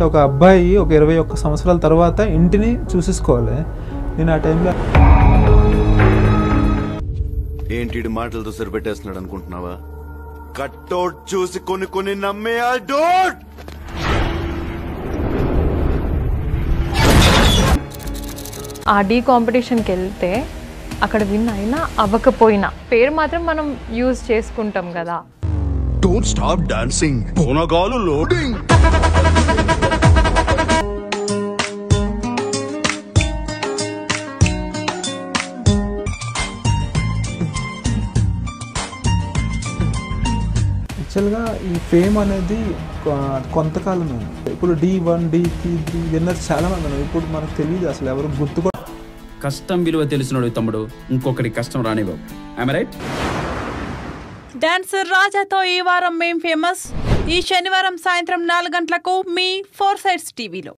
ఒక అబ్బాయి ఒక 21 సంవత్సరాల తర్వాత ఇంటిని చూసేసుకోవాలి. నేను ఆ టైంలో ఏంటి మాటలతో సరిపెట్టేస్తున్నాడు అనుకుంటున్నావా? కట్అవుట్ చూసి కొన్ని నమ్మే డోట్. ఆ డీ కాంపిటీషన్కి వెళ్తే అక్కడ విన్ అయినా అవ్వకపోయినా పేరు మాత్రం మనం యూజ్ చేసుకుంటాం కదా. డోంట్ స్టాప్ డాన్సింగ్, పోనగాలు లోడింగ్. యాక్చువల్గా ఈ ఫేమ్ అనేది కొంతకాలమే. ఇప్పుడు D1 D3 విన్నర్స్ చాలా మంది ఉన్నారు. ఇప్పుడు మనకు తెలియదు అసలు ఎవరు గుర్తు. కష్టం విలువ తెలిసినోడు తమ్ముడు ఇంకొకటి కష్టం రానివ్వవు. I am right? డాన్సర్ రాజాతో ఈ వారం మేం ఫేమస్. ఈ శనివారం సాయంత్రం 4 గంటలకు మీ 4 సైడ్స్ టీవీలో.